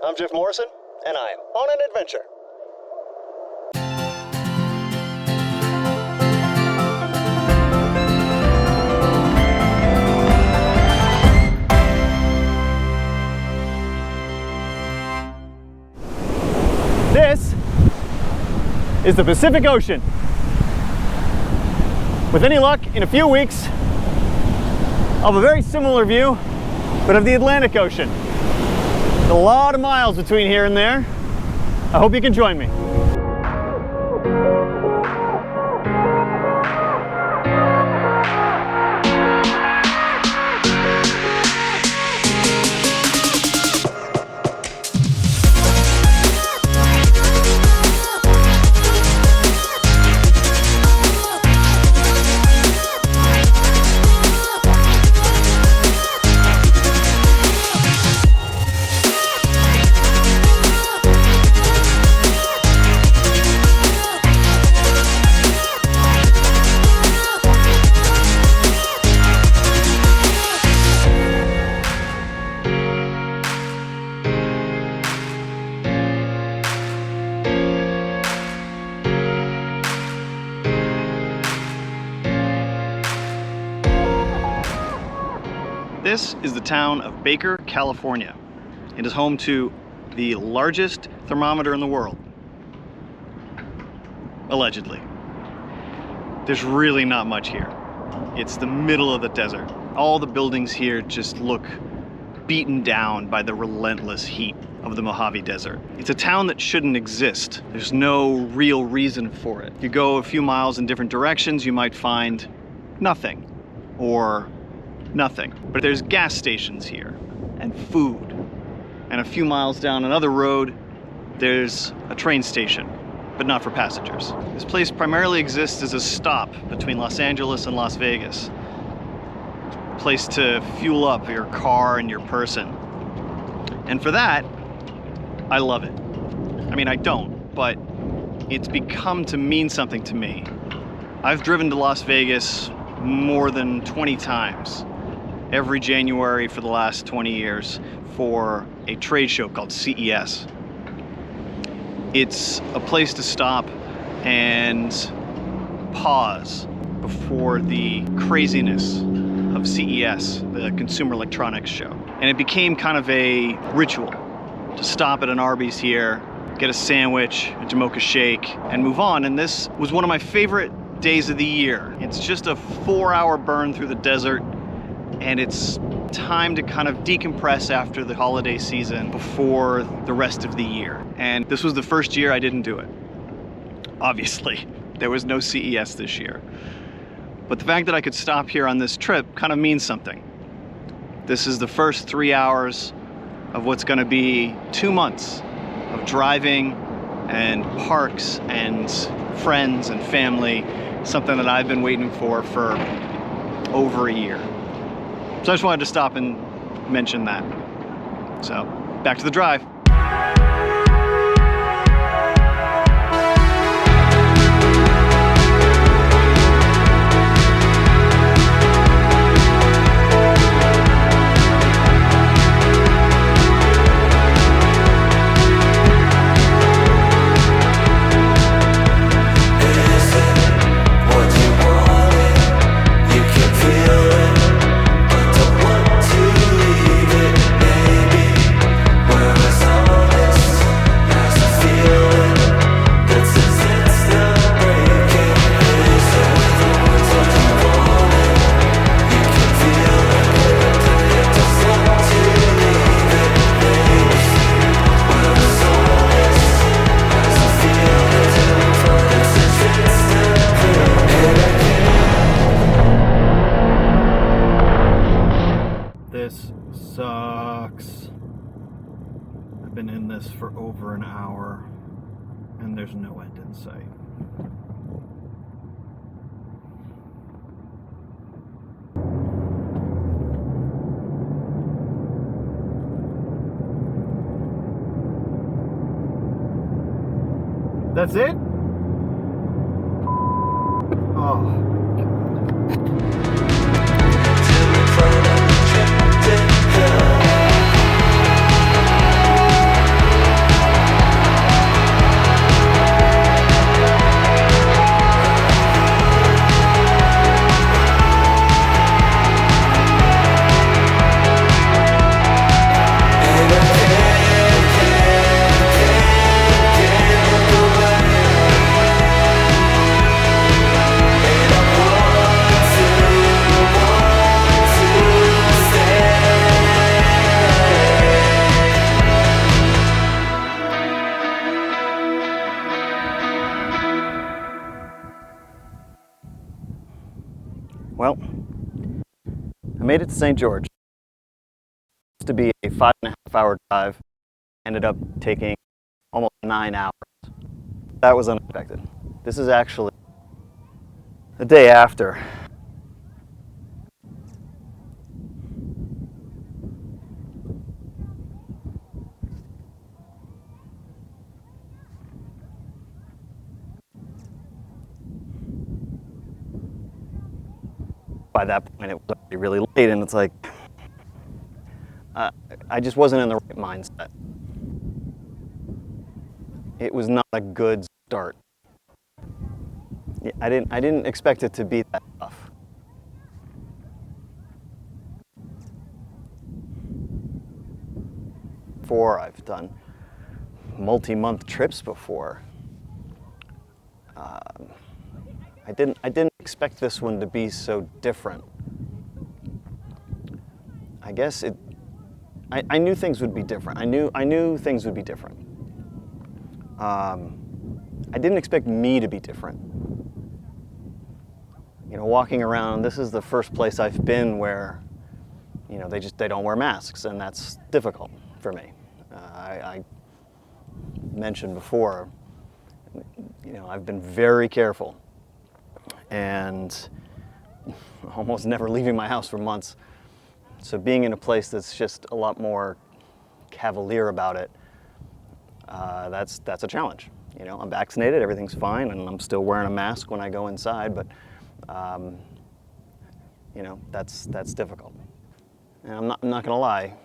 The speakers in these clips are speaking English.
I'm Jeff Morrison, and I'm on an adventure. This is the Pacific Ocean. With any luck, in a few weeks, I'll have a very similar view, but of the Atlantic Ocean. A lot of miles between here and there. I hope you can join me. This is the town of Baker, California. It is home to the largest thermometer in the world. Allegedly. There's really not much here. It's the middle of the desert. All the buildings here just look beaten down by the relentless heat of the Mojave Desert. It's a town that shouldn't exist. There's no real reason for it. You go a few miles in different directions, you might find nothing or nothing. But there's gas stations here and food. And a few miles down another road, there's a train station, but not for passengers. This place primarily exists as a stop between Los Angeles and Las Vegas. A place to fuel up your car and your person. And for that, I love it. I mean, I don't, but it's become to mean something to me. I've driven to Las Vegas more than 20 times. Every January for the last 20 years for a trade show called CES. It's a place to stop and pause before the craziness of CES, the Consumer Electronics Show. And it became kind of a ritual to stop at an Arby's here, get a sandwich, a Jamocha shake, and move on. And this was one of my favorite days of the year. It's just a 4-hour burn through the desert, and it's time to kind of decompress after the holiday season before the rest of the year. And this was the first year I didn't do it. Obviously, there was no CES this year. But the fact that I could stop here on this trip kind of means something. This is the first 3 hours of what's gonna be 2 months of driving and parks and friends and family, something that I've been waiting for over a year. So I just wanted to stop and mention that. So, back to the drive. This sucks. I've been in this for over an hour and there's no end in sight. That's it? Oh. Well, I made it to St. George. It was to be a 5.5-hour drive. Ended up taking almost 9 hours. That was unexpected. This is actually the day after. By that point, it was already really late, and it's like, I just wasn't in the right mindset. It was not a good start. I didn't expect it to be that tough. Before, I've done multi-month trips before. I didn't expect this one to be so different. I guess I knew things would be different. I knew things would be different. I didn't expect me to be different. You know, walking around, this is the first place I've been where, you know, they don't wear masks, and that's difficult for me. I mentioned before, you know, I've been very careful and almost never leaving my house for months. So being in a place that's just a lot more cavalier about it, that's a challenge. You know, I'm vaccinated, everything's fine, and I'm still wearing a mask when I go inside, but you know, that's difficult. And I'm not gonna lie,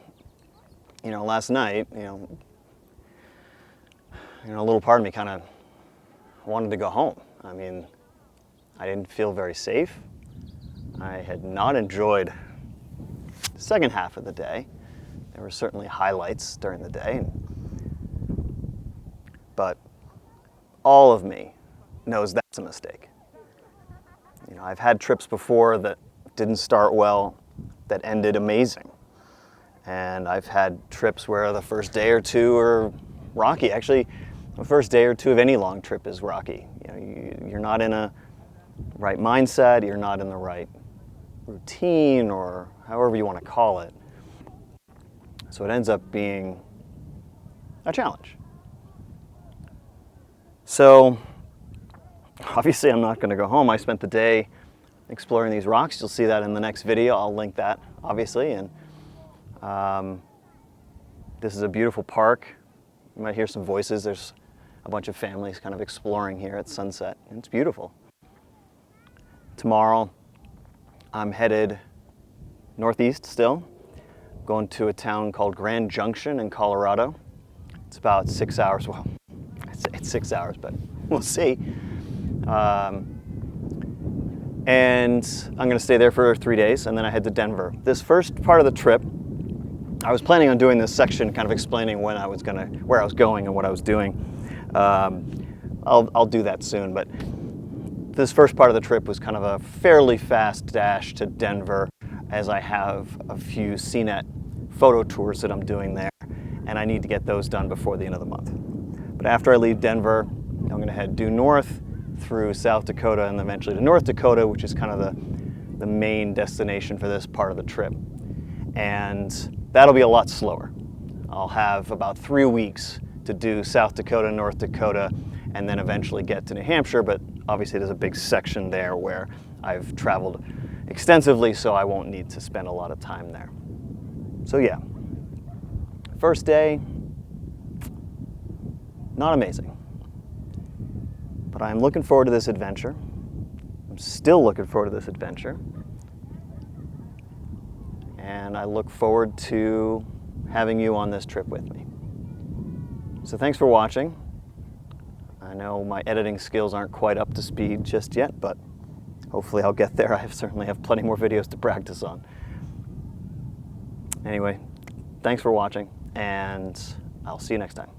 you know, last night, you know, a little part of me kind of wanted to go home. I mean, I didn't feel very safe. I had not enjoyed the second half of the day. There were certainly highlights during the day, but all of me knows that's a mistake. You know, I've had trips before that didn't start well, that ended amazing. And I've had trips where the first day or two are rocky. Actually, the first day or two of any long trip is rocky. You know, you're not in a right mindset, you're not in the right routine, or however you want to call it. So it ends up being a challenge. So obviously I'm not going to go home. I spent the day exploring these rocks. You'll see that in the next video. I'll link that, obviously. And this is a beautiful park. You might hear some voices. There's a bunch of families kind of exploring here at sunset. And it's beautiful. Tomorrow, I'm headed northeast still, going to a town called Grand Junction in Colorado. It's about 6 hours. Well, it's 6 hours, but we'll see. And I'm going to stay there for 3 days, and then I head to Denver. This first part of the trip, I was planning on doing this section, kind of explaining where I was going and what I was doing. I'll do that soon, but this first part of the trip was kind of a fairly fast dash to Denver, as I have a few CNET photo tours that I'm doing there, and I need to get those done before the end of the month. But after I leave Denver, I'm going to head due north through South Dakota and eventually to North Dakota, which is kind of the main destination for this part of the trip. And that'll be a lot slower. I'll have about 3 weeks to do South Dakota, North Dakota, and then eventually get to New Hampshire, but obviously there's a big section there where I've traveled extensively, so I won't need to spend a lot of time there. So yeah, first day, not amazing. But I'm looking forward to this adventure. I'm still looking forward to this adventure. And I look forward to having you on this trip with me. So thanks for watching. I know my editing skills aren't quite up to speed just yet, but hopefully I'll get there. I certainly have plenty more videos to practice on. Anyway, thanks for watching, and I'll see you next time.